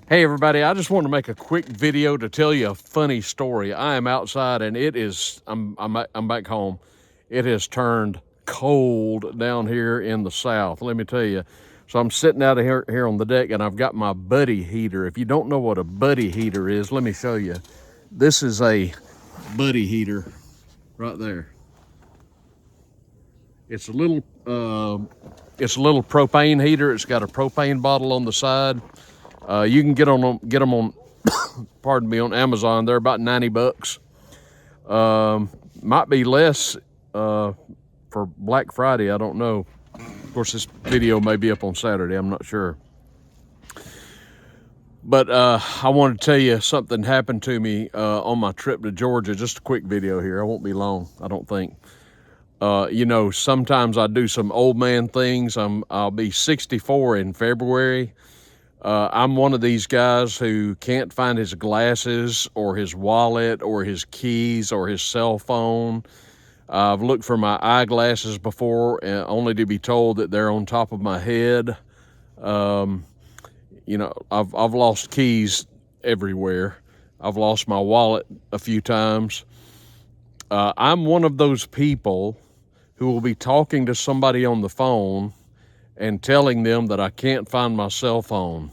Hey everybody, I just want to make a quick video to tell you a funny story. I am outside and I'm back home. It has turned cold down here in the south, let me tell you. So I'm sitting out here on the deck and I've got my buddy heater. If you don't know what a buddy heater is, let me show you. This is a buddy heater right there. It's a little propane heater. It's got a propane bottle on the side. You can get them on, pardon me, on Amazon. They're about 90 bucks. Might be less for Black Friday. I don't know. Of course, this video may be up on Saturday. I'm not sure. But I want to tell you something happened to me on my trip to Georgia. Just a quick video here. I won't be long, I don't think. You know, sometimes I do some old man things. I'll be 64 in February. I'm one of these guys who can't find his glasses or his wallet or his keys or his cell phone. I've looked for my eyeglasses before, only to be told that they're on top of my head. You know, I've lost keys everywhere. I've lost my wallet a few times. I'm one of those people who will be talking to somebody on the phone and telling them that I can't find my cell phone.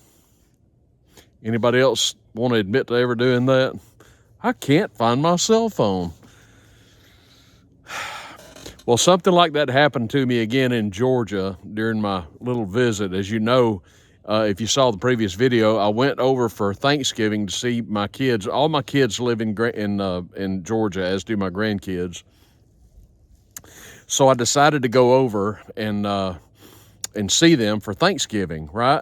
Anybody else want to admit to ever doing that? I can't find my cell phone. Well, something like that happened to me again in Georgia during my little visit. As you know, if you saw the previous video, I went over for Thanksgiving to see my kids. All my kids live in Georgia, as do my grandkids. So I decided to go over and see them for Thanksgiving, right?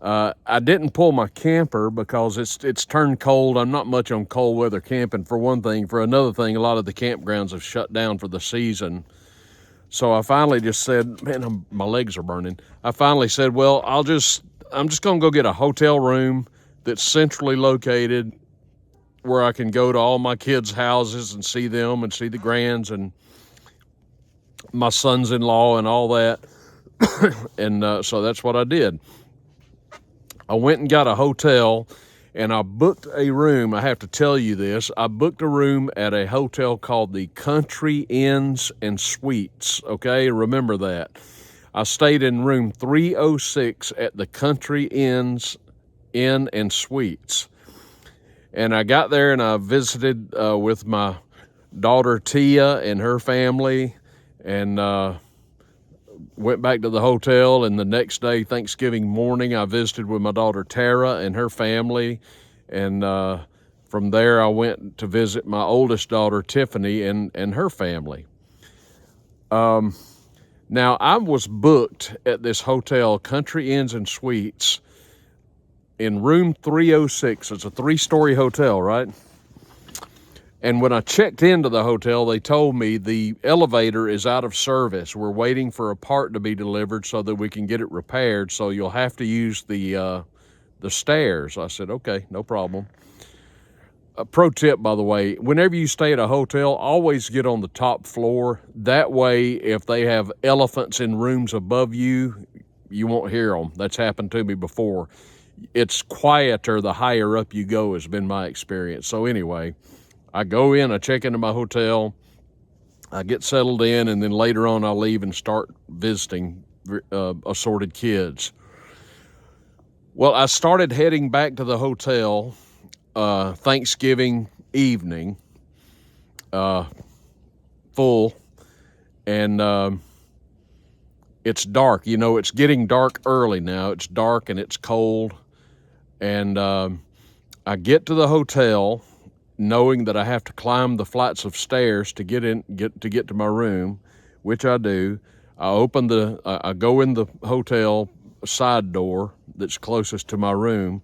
I didn't pull my camper because it's turned cold. I'm not much on cold weather camping, for one thing. For another thing, a lot of the campgrounds have shut down for the season. So I finally just said, man, my legs are burning. I finally said, well, I'm just gonna go get a hotel room that's centrally located where I can go to all my kids' houses and see them and see the grands and my sons-in-law and all that. And so that's what I did. I went and got a hotel and I booked a room. I have to tell you this. I booked a room at a hotel called the Country Inns and Suites. Okay, remember that. I stayed in room 306 at the Country Inns Inn and Suites. And I got there and I visited with my daughter Tia and her family, and went back to the hotel. And the next day, Thanksgiving morning, I visited with my daughter Tara and her family. And from there, I went to visit my oldest daughter Tiffany and her family. Now, I was booked at this hotel, Country Inns and Suites, in room 306. It's a 3-story hotel, right? And when I checked into the hotel, they told me the elevator is out of service. We're waiting for a part to be delivered so that we can get it repaired. So you'll have to use the stairs. I said, okay, no problem. A pro tip, by the way, whenever you stay at a hotel, always get on the top floor. That way, if they have elephants in rooms above you, you won't hear them. That's happened to me before. It's quieter the higher up you go, has been my experience. So anyway, I go in, I check into my hotel, I get settled in, and then later on I'll leave and start visiting assorted kids. Well, I started heading back to the hotel Thanksgiving evening, full, and it's dark. You know, it's getting dark early now. It's dark and it's cold, and I get to the hotel knowing that I have to climb the flights of stairs to get to my room, which I do. I go in the hotel side door that's closest to my room,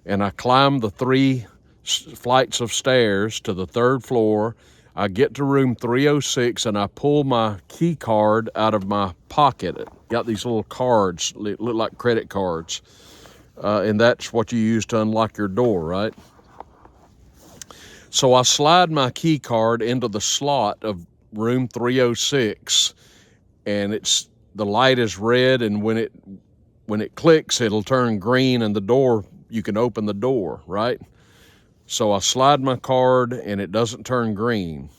and I climb the 3 flights of stairs to the 3rd floor. I get to room 306 and I pull my key card out of my pocket. It got these little cards, look like credit cards, and that's what you use to unlock your door, right? So I slide my key card into the slot of room 306, and the light is red, and when it clicks, it'll turn green and the door you can open the door, right? So I slide my card and it doesn't turn green.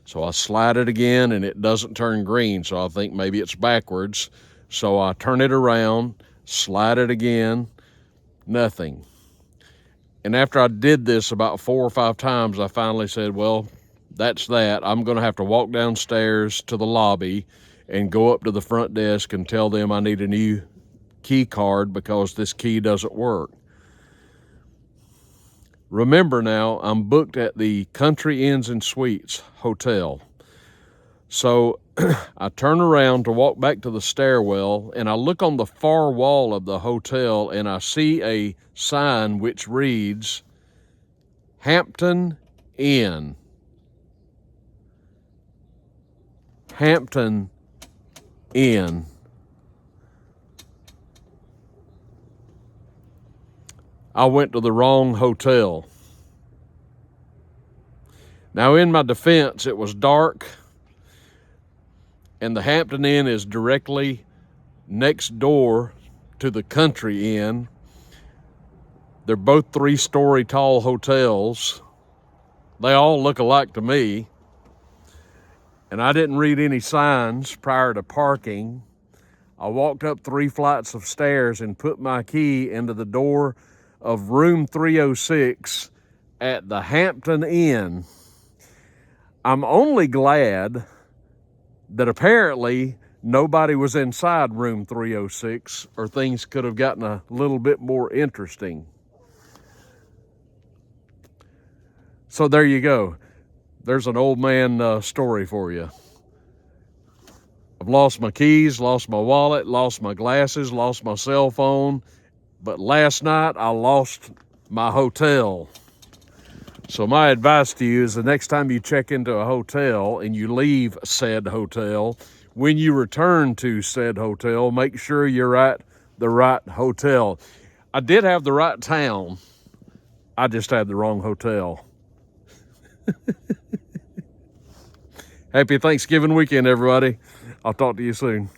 So I slide it again and it doesn't turn green. So I think maybe it's backwards. So I turn it around, slide it again, nothing. And after I did this about 4 or 5 times, I finally said, well, that's that. I'm going to have to walk downstairs to the lobby and go up to the front desk and tell them I need a new key card because this key doesn't work. Remember now, I'm booked at the Country Inns and Suites Hotel. So I turn around to walk back to the stairwell, and I look on the far wall of the hotel, and I see a sign which reads, Hampton Inn. Hampton Inn. I went to the wrong hotel. Now, in my defense, it was dark, and the Hampton Inn is directly next door to the Country Inn. They're both 3-story tall hotels. They all look alike to me. And I didn't read any signs prior to parking. I walked up 3 flights of stairs and put my key into the door of room 306 at the Hampton Inn. I'm only glad that apparently nobody was inside room 306, or things could have gotten a little bit more interesting. So there you go. There's an old man story for you. I've lost my keys, lost my wallet, lost my glasses, lost my cell phone. But last night I lost my hotel. So my advice to you is the next time you check into a hotel and you leave said hotel, when you return to said hotel, make sure you're at the right hotel. I did have the right town. I just had the wrong hotel. Happy Thanksgiving weekend, everybody. I'll talk to you soon.